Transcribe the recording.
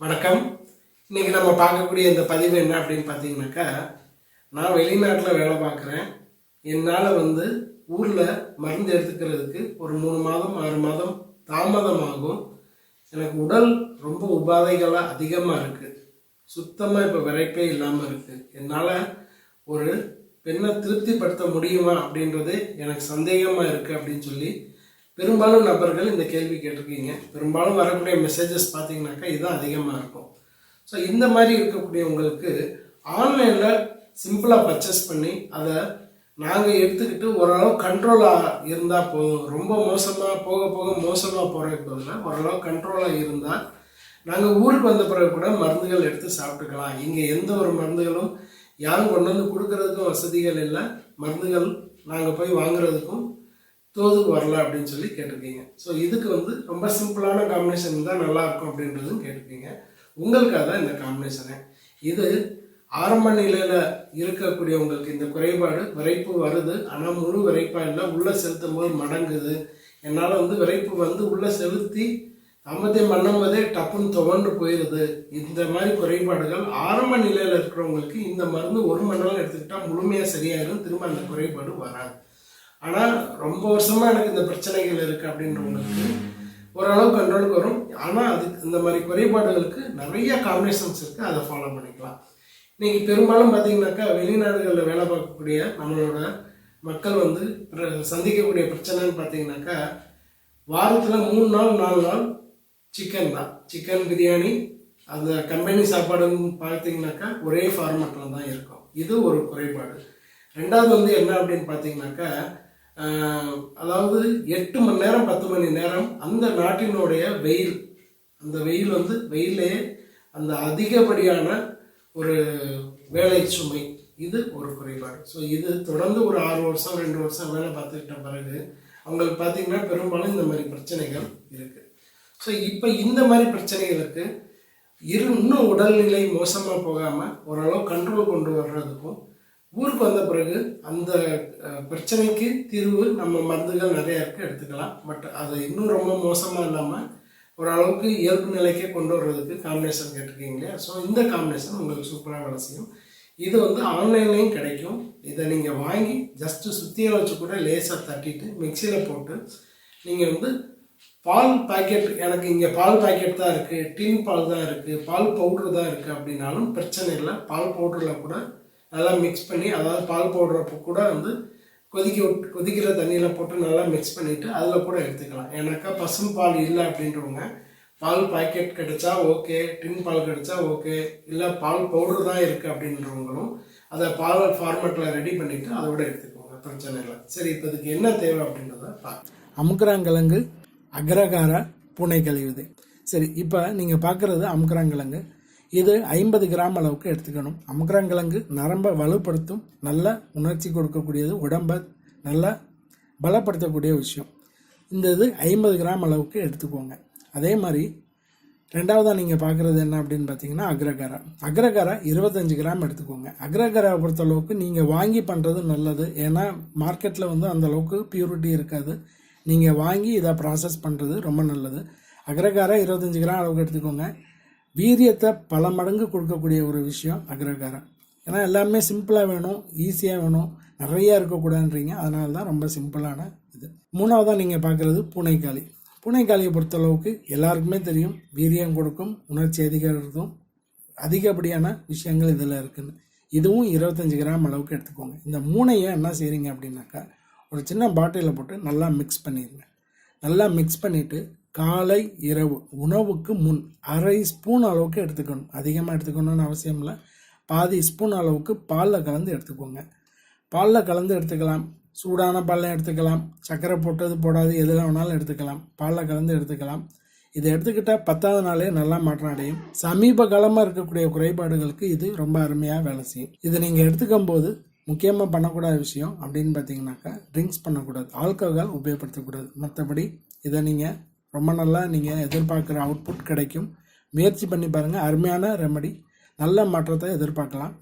வணக்கம். இன்னைக்கு நம்ம பார்க்கக்கூடிய இந்த பதிவு என்ன அப்படின்னு பார்த்தீங்கன்னாக்கா, நான் வெளிநாட்டில் வேலை பார்க்குறேன். என்னால் ஊரில் மருந்து எடுத்துக்கிறதுக்கு ஒரு 3 மாதம் 6 மாதம் தாமதமாகும். எனக்கு உடல் ரொம்ப உபாதைகளாக அதிகமாக இருக்குது. சுத்தமாக இப்போ விரைப்பே இல்லாமல் இருக்குது. என்னால் ஒரு பெண்ணை திருப்திப்படுத்த முடியுமா அப்படின்றது எனக்கு சந்தேகமாக இருக்குது அப்படின்னு சொல்லி பெரும்பாலும் நபர்கள் இந்த கேள்வி கேட்டிருக்கீங்க. பெரும்பாலும் வரக்கூடிய மெசேஜஸ் பார்த்தீங்கன்னாக்கா இதுதான் அதிகமாக இருக்கும். ஸோ இந்த மாதிரி இருக்கக்கூடிய உங்களுக்கு ஆன்லைனில் சிம்பிளாக பர்ச்சேஸ் பண்ணி அதை நாங்கள் எடுத்துக்கிட்டு ஓரளவு கண்ட்ரோலாக இருந்தால் போதும். ரொம்ப மோசமாக போக போக மோசமாக போகிறதுக்கு பதிலாக ஓரளவு கண்ட்ரோலாக இருந்தால் நாங்கள் ஊருக்கு வந்த பிறகு கூட மருந்துகள் எடுத்து சாப்பிட்டுக்கலாம். இங்கே எந்த ஒரு மருந்துகளும் யாரும் கொண்டு வந்து கொடுக்கறதுக்கும் வசதிகள் இல்லை. மருந்துகள் நாங்கள் போய் வாங்குறதுக்கும் தோதுக்கு வரல அப்படின்னு சொல்லி கேட்டிருக்கீங்க. ஸோ இதுக்கு ரொம்ப சிம்பிளான காம்பினேஷன் தான் நல்லாயிருக்கும் அப்படின்றதும் கேட்டிருக்கீங்க. உங்களுக்காக தான் இந்த காம்பினேஷனு. இது ஆரம்ப நிலையில் இருக்கக்கூடியவங்களுக்கு இந்த குறைபாடு விரைப்பு வருது, ஆனால் முழு விரைப்பாக இல்லை. உள்ளே செலுத்தும் போது மடங்குது. என்னால் விரைப்பு உள்ளே செலுத்தி தாமதம் பண்ணும்போதே டப்புன்னு துவண்டு போயிடுது. இந்த மாதிரி குறைபாடுகள் ஆரம்ப நிலையில் இருக்கிறவங்களுக்கு இந்த மருந்து 1 மணி நேரம் எடுத்துக்கிட்டால் முழுமையாக சரியாயிடும். திரும்ப அந்த குறைபாடு வராது. ஆனால் ரொம்ப வருஷமாக எனக்கு இந்த பிரச்சனைகள் இருக்குது அப்படின்றவங்களுக்கு ஓரளவு கண்ட்ரோலுக்கு வரும். ஆனால் அதுக்கு இந்த மாதிரி குறைபாடுகளுக்கு நிறைய காம்பினேஷன்ஸ் இருக்குது, அதை ஃபாலோ பண்ணிக்கலாம். இன்றைக்கி பெரும்பாலும் பார்த்திங்கனாக்கா வெளிநாடுகளில் வேலை பார்க்கக்கூடிய நம்மளோட மக்கள் சந்திக்கக்கூடிய பிரச்சனைன்னு பார்த்திங்கனாக்கா, வாரத்தில் 3 நாள் 4 நாள் சிக்கன் தான். சிக்கன் பிரியாணி, அந்த கம்பெனி சாப்பாடுன்னு பார்த்திங்கனாக்கா ஒரே ஃபார்மேட்டில் தான் இருக்கும். இது ஒரு குறைபாடு. ரெண்டாவது என்ன அப்படின்னு பார்த்தீங்கன்னாக்கா, அதாவது 8 மணி நேரம் 10 மணி நேரம் அந்த நாட்டினுடைய வெயில், அந்த வெயில் வெயிலே அந்த அதிகப்படியான ஒரு வேலை சுமை, இது ஒரு குறைபாடு. ஸோ இது தொடர்ந்து ஒரு 6 வருஷம் 2 வருஷம் வேலை பார்த்துக்கிட்ட பிறகு அவங்களுக்கு பார்த்தீங்கன்னா பெரும்பாலும் இந்த மாதிரி பிரச்சனைகள் இருக்குது. ஸோ இப்போ இந்த மாதிரி பிரச்சனைகளுக்கு இன்னும் உடல்நிலை மோசமாக போகாமல் ஓரளவு கண்ட்ரோல் கொண்டு வர்றதுக்கும் ஊருக்கு வந்த பிறகு அந்த பிரச்சனைக்கு தீர்வு நம்ம மருந்துகள் நிறையா இருக்குது, எடுத்துக்கலாம். பட் அது இன்னும் ரொம்ப மோசமாக இல்லாமல் ஓரளவுக்கு இயல்பு நிலைக்கே கொண்டு வர்றதுக்கு காம்பினேஷன் கேட்டிருக்கீங்க இல்லையா? ஸோ இந்த காம்பினேஷன் உங்களுக்கு சூப்பராக வேலை செய்யும். இது ஆன்லைன்லேயும் கிடைக்கும். இதை நீங்கள் வாங்கி ஜஸ்ட்டு சுத்தியை வச்சு கூட லேசாக தட்டிட்டு மிக்சியில் போட்டு நீங்கள் பால் பாக்கெட், எனக்கு இங்கே பால் பாக்கெட் தான் இருக்குது, டின் பால் தான் இருக்குது, பால் பவுட்ரு தான் இருக்குது அப்படின்னாலும் பிரச்சனை இல்லை. பால் பவுடரில் கூட நல்லா மிக்ஸ் பண்ணி, அதாவது பால் பவுடரை கூட கொதிக்கிற தண்ணியில் போட்டு நல்லா மிக்ஸ் பண்ணிவிட்டு அதில் கூட எடுத்துக்கலாம். ஏன்னாக்கா பசும் பால் இல்லை அப்படின்றவங்க பால் பாக்கெட் கிடைச்சா ஓகே, டின் பால் கிடைச்சா ஓகே, இல்லை பால் பவுடர் தான் இருக்குது அப்படின்றவங்களும் அதை பால் ஃபார்மேட்டில் ரெடி பண்ணிவிட்டு அதோட எடுத்துக்கோங்க, பிரச்சனை இல்லை. சரி, இப்போ இதுக்கு என்ன தேவை அப்படின்றத பார்க்க. அமுக்குறாங்கிழங்கு, அக்ரகார, பூனை கழிவுது. சரி, இப்போ நீங்கள் பார்க்குறது அமுக்குறாங்கிழங்கு. இது 50 கிராம் அளவுக்கு எடுத்துக்கணும். அமுக்குறாங்கிழங்கு நரம்பை வலுப்படுத்தும், நல்ல உணர்ச்சி கொடுக்கக்கூடியது, உடம்பை நல்லா பலப்படுத்தக்கூடிய விஷயம். இந்த இது 50 கிராம் அளவுக்கு எடுத்துக்கோங்க. அதே மாதிரி ரெண்டாவதாக நீங்கள் பார்க்குறது என்ன அப்படின்னு பார்த்தீங்கன்னா அக்ரகாரா. அக்ரகாரா 25 கிராம் எடுத்துக்கோங்க. அக்ரகாராவை பொறுத்தளவுக்கு நீங்கள் வாங்கி பண்ணுறது நல்லது. ஏன்னா மார்க்கெட்டில் அந்தளவுக்கு பியூரிட்டி இருக்காது. நீங்கள் வாங்கி இதை ப்ராசஸ் பண்ணுறது ரொம்ப நல்லது. அக்ரகாரா 25 கிராம் அளவுக்கு எடுத்துக்கோங்க. வீரியத்தை பல மடங்கு கொடுக்கக்கூடிய ஒரு விஷயம் அக்ரகாரம். ஏன்னா எல்லாமே சிம்பிளாக வேணும், ஈஸியாக வேணும், நிறையா இருக்கக்கூடாதுன்றீங்க. அதனால தான் ரொம்ப சிம்பிளான இது. மூணாவதாக நீங்கள் பார்க்குறது பூனைக்காளி. பூனைக்காளியை பொறுத்தளவுக்கு எல்லாருக்குமே தெரியும், வீரியம் கொடுக்கும், உணர்ச்சி அதிகரிக்கும், அதிகப்படியான விஷயங்கள் இதில் இருக்குன்னு. இதுவும் 25 கிராம் அளவுக்கு எடுத்துக்கோங்க. இந்த மூணையை என்ன செய்கிறீங்க அப்படின்னாக்கா, ஒரு சின்ன பாட்டிலில் போட்டு நல்லா மிக்ஸ் பண்ணிடுங்க. நல்லா மிக்ஸ் பண்ணிவிட்டு காலை இரவு உணவுக்கு முன் 1/2 ஸ்பூன் அளவுக்கு எடுத்துக்கணும். அதிகமாக எடுத்துக்கணும்னு அவசியம் இல்லை. பாதி ஸ்பூன் அளவுக்கு பாலில் கலந்து எடுத்துக்கோங்க. பாலில் கலந்து எடுத்துக்கலாம், சூடான பாலில் எடுத்துக்கலாம், சர்க்கரை போட்டது போடாது எதில் வேணாலும் எடுத்துக்கலாம். பாலில் கலந்து எடுத்துக்கலாம். இதை எடுத்துக்கிட்டால் 10வது நாளே நல்லா மாற்றம் அடையும். சமீப காலமாக இருக்கக்கூடிய குறைபாடுகளுக்கு இது ரொம்ப அருமையாக வேலை செய்யும். இதை நீங்கள் எடுத்துக்கும் போது முக்கியமாக பண்ணக்கூடாத விஷயம் அப்படின்னு பார்த்தீங்கன்னாக்கா, ட்ரிங்க்ஸ் பண்ணக்கூடாது, ஆல்கஹால் உபயோகப்படுத்தக்கூடாது. மற்றபடி இதை நீங்கள் ரொம்ப நல்லா நீங்கள் எதிர்பார்க்குற அவுட்புட் கிடைக்கும். முயற்சி பண்ணி பாருங்கள். அருமையான ரெமடி, நல்ல மாற்றத்தை எதிர்பார்க்கலாம்.